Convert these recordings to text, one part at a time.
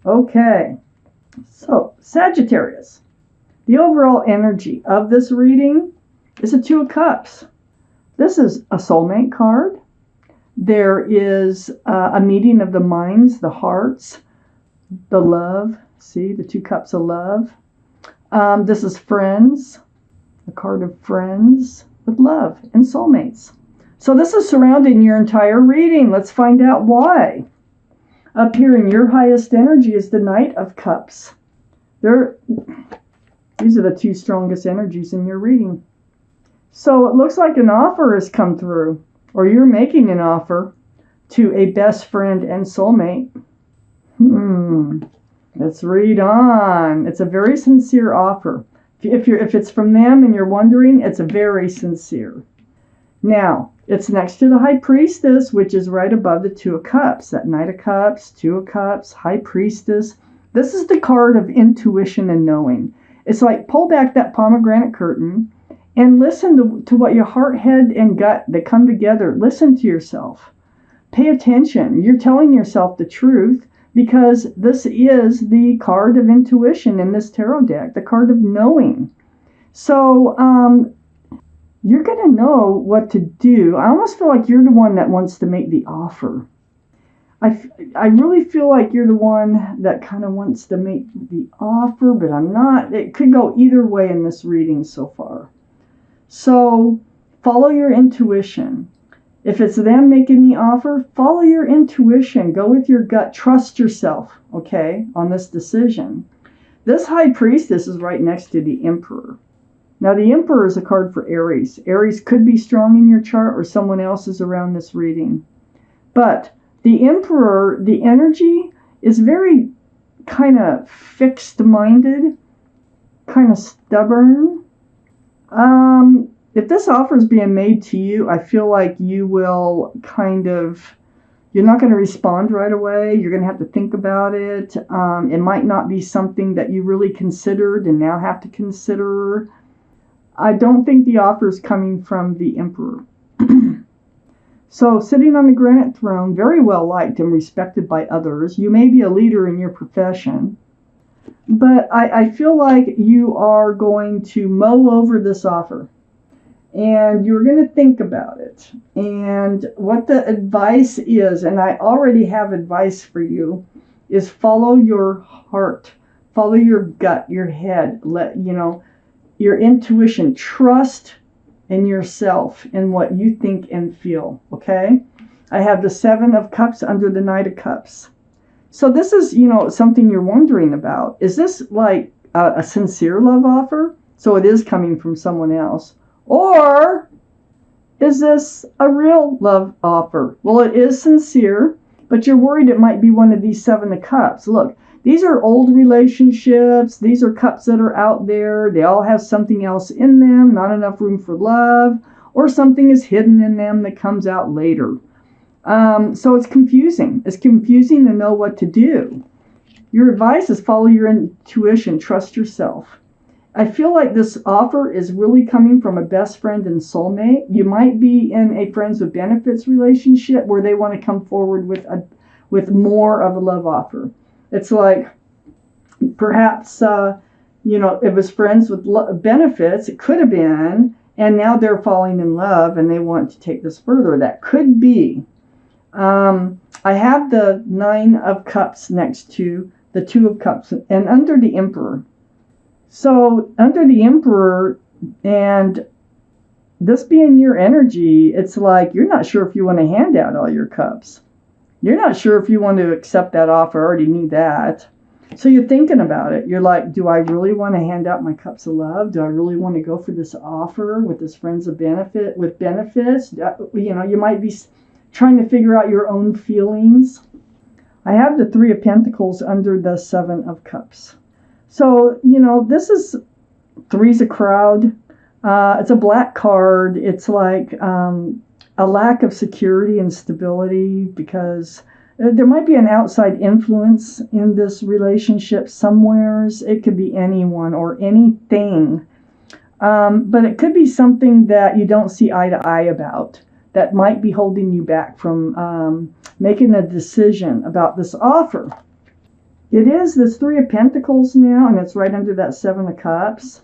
Okay, so Sagittarius. The overall energy of this reading is a Two of Cups. This is a soulmate card. There is a meeting of the minds, the hearts, the love. See, the Two Cups of love. This is friends, a card of friends with love and soulmates. So this is surrounding your entire reading. Let's find out why. Up here in your highest energy is the Knight of Cups. These are the two strongest energies in your reading. So it looks like an offer has come through, or you're making an offer to a best friend and soulmate. Let's read on. It's a very sincere offer. If it's from them and you're wondering, it's very sincere. Now, it's next to the High Priestess, which is right above the Two of Cups. That Knight of Cups, Two of Cups, High Priestess. This is the card of intuition and knowing. It's like pull back that pomegranate curtain and listen to what your heart, head, and gut, they come together. Listen to yourself. Pay attention. You're telling yourself the truth because this is the card of intuition in this tarot deck, the card of knowing. So you're going to know what to do. I almost feel like you're the one that wants to make the offer. I really feel like you're the one that kind of wants to make the offer, but I'm not. It could go either way in this reading so far. So follow your intuition. If it's them making the offer, follow your intuition. Go with your gut. Trust yourself, okay, on this decision. This High Priestess is right next to the Emperor. Now, the Emperor is a card for Aries. Aries could be strong in your chart or someone else is around this reading. But the Emperor, the energy is very kind of fixed-minded, kind of stubborn. If this offer is being made to you, I feel like you will you're not going to respond right away. You're going to have to think about it. It might not be something that you really considered and now have to consider. I don't think the offer is coming from the Emperor. So sitting on the granite throne, very well liked and respected by others. You may be a leader in your profession, but I feel like you are going to mull over this offer and you're going to think about it and what the advice is. And I already have advice for you is follow your heart, follow your gut, your head, your intuition, trust in yourself and what you think and feel, okay? I have the Seven of Cups under the Knight of Cups. So this is, something you're wondering about. Is this like a sincere love offer? So it is coming from someone else. Or is this a real love offer? Well, it is sincere, but you're worried it might be one of these Seven of Cups. Look, these are old relationships. These are cups that are out there. They all have something else in them, not enough room for love, or something is hidden in them that comes out later. So it's confusing. It's confusing to know what to do. Your advice is follow your intuition, trust yourself. I feel like this offer is really coming from a best friend and soulmate. You might be in a friends with benefits relationship where they want to come forward with more of a love offer. It's like perhaps, it was friends with benefits, it could have been, and now they're falling in love and they want to take this further. That could be. I have the Nine of Cups next to the Two of Cups and under the Emperor. So under the Emperor and this being your energy, it's like you're not sure if you want to hand out all your cups. You're not sure if you want to accept that offer. I already knew that. So you're thinking about it. You're like, do I really want to hand out my cups of love? Do I really want to go for this offer with this friends of benefit with benefits? You might be trying to figure out your own feelings. I have the Three of Pentacles under the Seven of Cups. So, this is three's a crowd. It's a black card. It's like a lack of security and stability because there might be an outside influence in this relationship somewheres. It could be anyone or anything. But it could be something that you don't see eye to eye about that might be holding you back from making a decision about this offer. It is this Three of Pentacles now, and it's right under that Seven of Cups.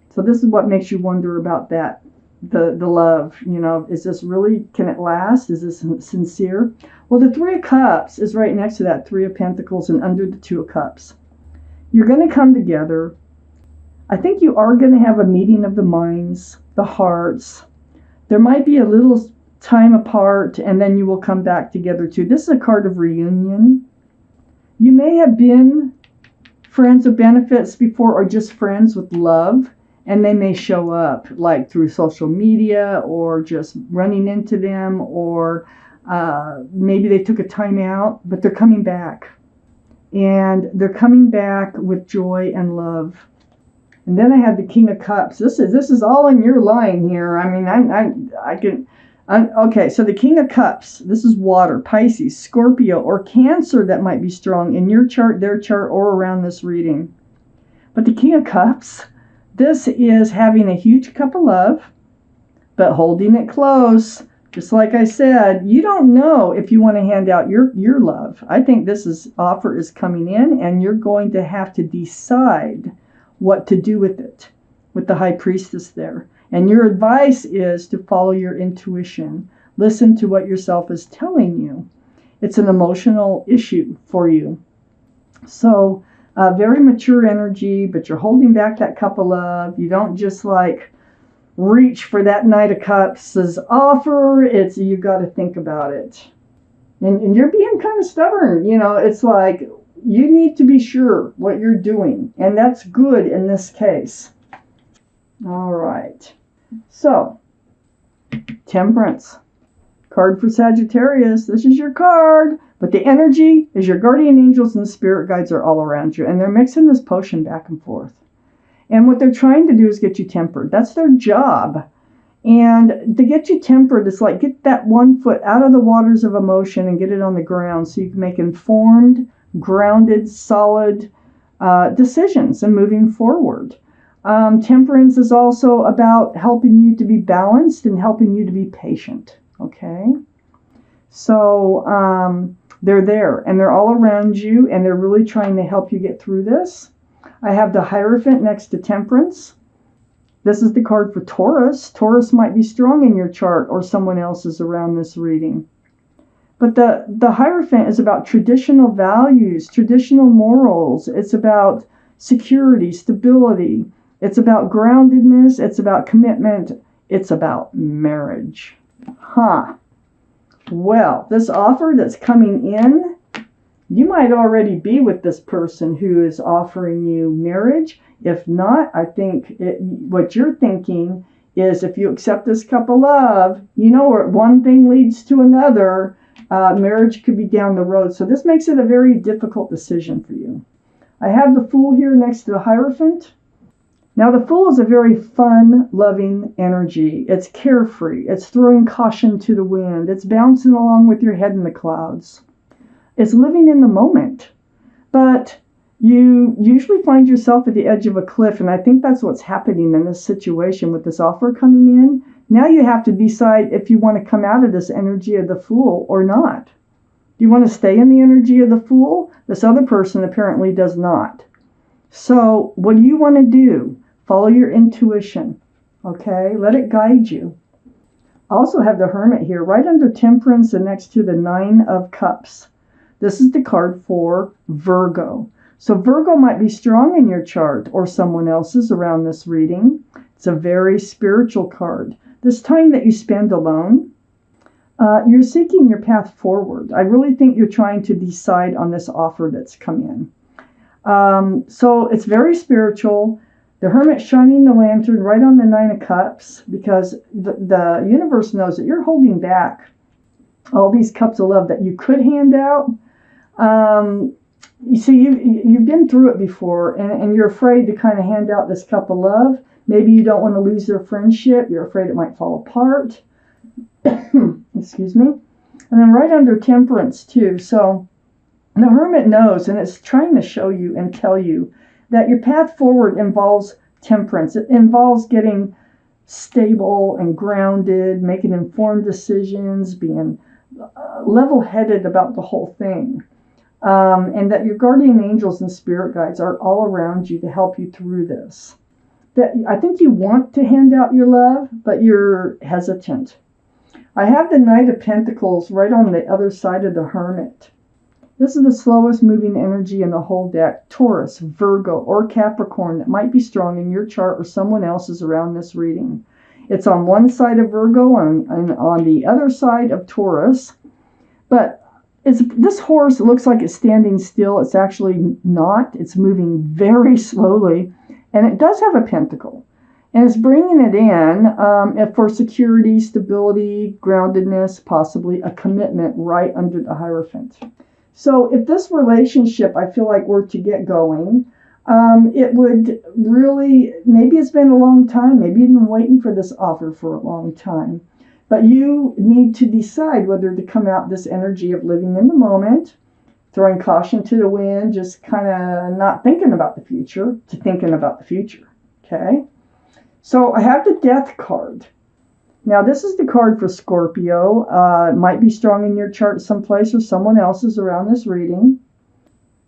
So this is what makes you wonder about that, the love. You know, is this really, can it last? Is this sincere? Well, the Three of Cups is right next to that Three of Pentacles and under the Two of Cups. You're going to come together. I think you are going to have a meeting of the minds, the hearts. There might be a little time apart, and then you will come back together too. This is a card of reunion. You may have been friends of benefits before, or just friends with love, and they may show up like through social media or just running into them, or maybe they took a time out, but they're coming back. And they're coming back with joy and love. And then I have the King of Cups. This is all in your line here. I mean, okay, so the King of Cups, this is water, Pisces, Scorpio, or Cancer that might be strong in your chart, their chart, or around this reading. But the King of Cups, this is having a huge cup of love, but holding it close. Just like I said, you don't know if you want to hand out your love. I think this offer is coming in, and you're going to have to decide what to do with it, with the High Priestess there. And your advice is to follow your intuition. Listen to what yourself is telling you. It's an emotional issue for you. So very mature energy, but you're holding back that cup of love. You don't just like reach for that Knight of Cups' offer. It's, you got to think about it. And you're being kind of stubborn. You know, it's like you need to be sure what you're doing. And that's good in this case. All right. So, Temperance. Card for Sagittarius. This is your card. But the energy is your guardian angels and spirit guides are all around you. And they're mixing this potion back and forth. And what they're trying to do is get you tempered. That's their job. And to get you tempered, it's like get that one foot out of the waters of emotion and get it on the ground so you can make informed, grounded, solid decisions and moving forward. Temperance is also about helping you to be balanced and helping you to be patient. Okay? So they're there and they're all around you and they're really trying to help you get through this. I have the Hierophant next to Temperance. This is the card for Taurus. Taurus might be strong in your chart or someone else's around this reading. But the Hierophant is about traditional values, traditional morals. It's about security, stability. It's about groundedness. It's about commitment. It's about marriage. Well, this offer that's coming in, you might already be with this person who is offering you marriage. If not, I think what you're thinking is if you accept this cup of love, you know, where one thing leads to another, marriage could be down the road. So this makes it a very difficult decision for you. I have the Fool here next to the Hierophant. Now, the Fool is a very fun, loving energy. It's carefree. It's throwing caution to the wind. It's bouncing along with your head in the clouds. It's living in the moment. But you usually find yourself at the edge of a cliff, and I think that's what's happening in this situation with this offer coming in. Now you have to decide if you want to come out of this energy of the Fool or not. Do you want to stay in the energy of the Fool? This other person apparently does not. So what do you want to do? Follow your intuition, okay? Let it guide you. I also have the Hermit here, right under Temperance and next to the Nine of Cups. This is the card for Virgo. So Virgo might be strong in your chart or someone else's around this reading. It's a very spiritual card. This time that you spend alone, you're seeking your path forward. I really think you're trying to decide on this offer that's come in. So it's very spiritual. The Hermit shining the lantern right on the Nine of Cups because the universe knows that you're holding back all these cups of love that you could hand out. You see, you've been through it before, and you're afraid to kind of hand out this cup of love. Maybe you don't want to lose their friendship. You're afraid it might fall apart. Excuse me. And then right under Temperance, too. So the Hermit knows, and it's trying to show you and tell you that your path forward involves temperance. It involves getting stable and grounded, making informed decisions, being level-headed about the whole thing. and that your guardian angels and spirit guides are all around you to help you through this. That I think you want to hand out your love, but you're hesitant. I have the Knight of Pentacles right on the other side of the Hermit. This is the slowest moving energy in the whole deck. Taurus, Virgo, or Capricorn that might be strong in your chart or someone else's around this reading. It's on one side of Virgo and on the other side of Taurus. But this horse looks like it's standing still. It's actually not. It's moving very slowly. And it does have a pentacle. And it's bringing it in for security, stability, groundedness, possibly a commitment right under the Hierophant. So if this relationship, I feel like, were to get going, it would really, maybe it's been a long time. Maybe you've been waiting for this offer for a long time. But you need to decide whether to come out this energy of living in the moment, throwing caution to the wind, just kind of not thinking about the future, to thinking about the future. Okay? So I have the Death card. Now, this is the card for Scorpio. It might be strong in your chart someplace or someone else's around this reading.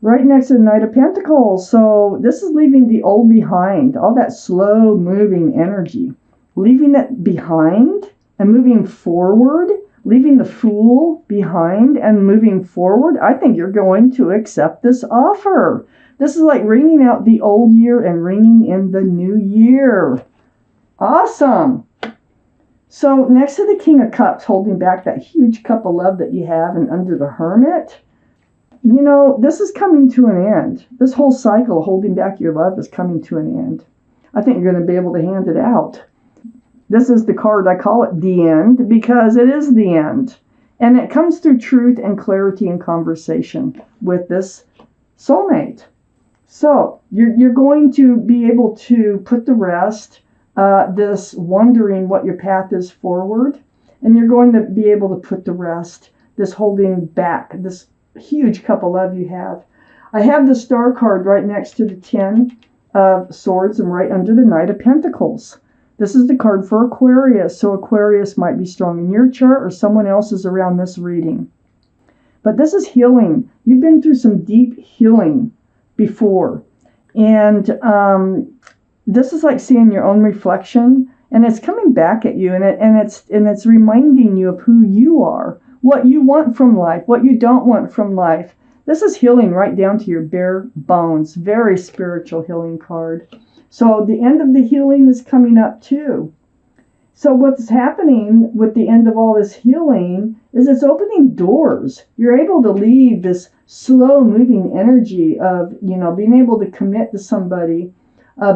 Right next to the Knight of Pentacles. So this is leaving the old behind, all that slow moving energy. Leaving it behind and moving forward, leaving the Fool behind and moving forward. I think you're going to accept this offer. This is like ringing out the old year and ringing in the new year. Awesome. So next to the King of Cups, holding back that huge cup of love that you have, and under the Hermit, you know, this is coming to an end. This whole cycle holding back your love is coming to an end. I think you're going to be able to hand it out. This is the card, I call it the end, because it is the end. And it comes through truth and clarity and conversation with this soulmate. So you're going to be able to put to rest this wondering what your path is forward. And you're going to be able to put to rest this holding back, this huge cup of love you have. I have the Star card right next to the 10 of Swords and right under the Knight of Pentacles. This is the card for Aquarius. So Aquarius might be strong in your chart or someone else's around this reading. But this is healing. You've been through some deep healing before. And this is like seeing your own reflection, and it's coming back at you, and it's reminding you of who you are, what you want from life, what you don't want from life. This is healing right down to your bare bones. Very spiritual healing card. So the end of the healing is coming up too. So what's happening with the end of all this healing is it's opening doors. You're able to leave this slow moving energy of, you know, being able to commit to somebody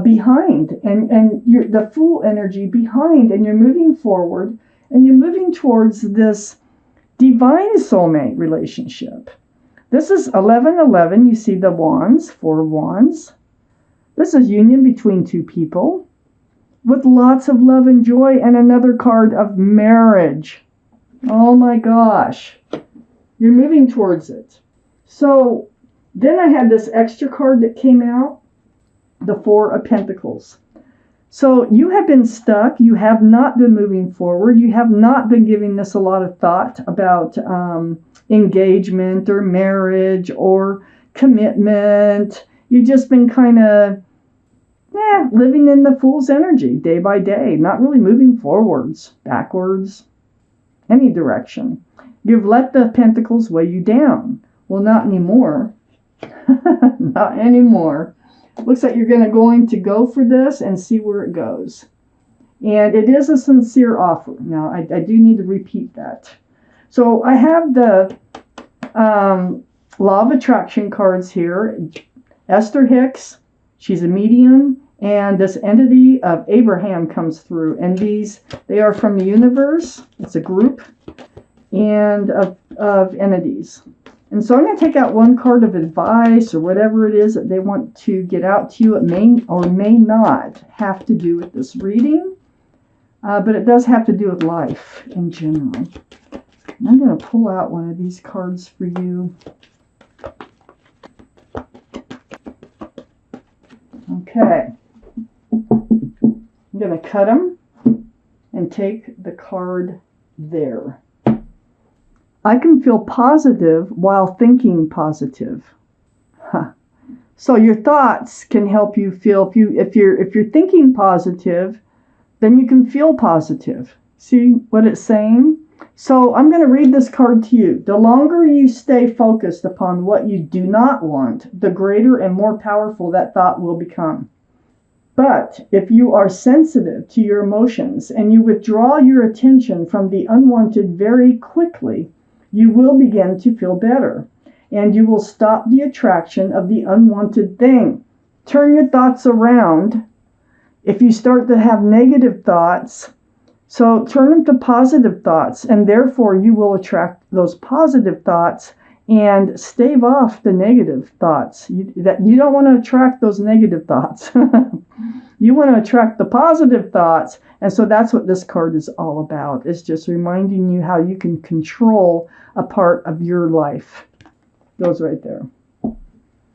behind, and you're the Fool energy behind, and you're moving forward, and you're moving towards this divine soulmate relationship. This is 1111. You see the wands, 4 wands. This is union between two people with lots of love and joy, and another card of marriage. Oh my gosh. You're moving towards it. So then I had this extra card that came out, the 4 of Pentacles. So you have been stuck. You have not been moving forward. You have not been giving this a lot of thought about engagement or marriage or commitment. You've just been kind of living in the Fool's energy day by day, not really moving forwards, backwards, any direction. You've let the Pentacles weigh you down. Well, not anymore. Not anymore. Looks like you're going to go for this and see where it goes. And it is a sincere offer. Now, I do need to repeat that. So I have the Law of Attraction cards here. Esther Hicks, she's a medium, and this entity of Abraham comes through. And they are from the universe. It's a group and of entities. And so I'm going to take out one card of advice or whatever it is that they want to get out to you. It may or may not have to do with this reading, but it does have to do with life in general. And I'm going to pull out one of these cards for you. Okay. I'm going to cut them and take the card there. I can feel positive while thinking positive. Huh. So your thoughts can help you feel. If you're thinking positive, then you can feel positive. See what it's saying? So I'm going to read this card to you. The longer you stay focused upon what you do not want, the greater and more powerful that thought will become. But if you are sensitive to your emotions and you withdraw your attention from the unwanted very quickly, you will begin to feel better, and you will stop the attraction of the unwanted thing. Turn your thoughts around. If you start to have negative thoughts, so turn them to positive thoughts, and therefore you will attract those positive thoughts and stave off the negative thoughts. You don't want to attract those negative thoughts. You want to attract the positive thoughts. And so that's what this card is all about. It's just reminding you how you can control a part of your life. Goes right there.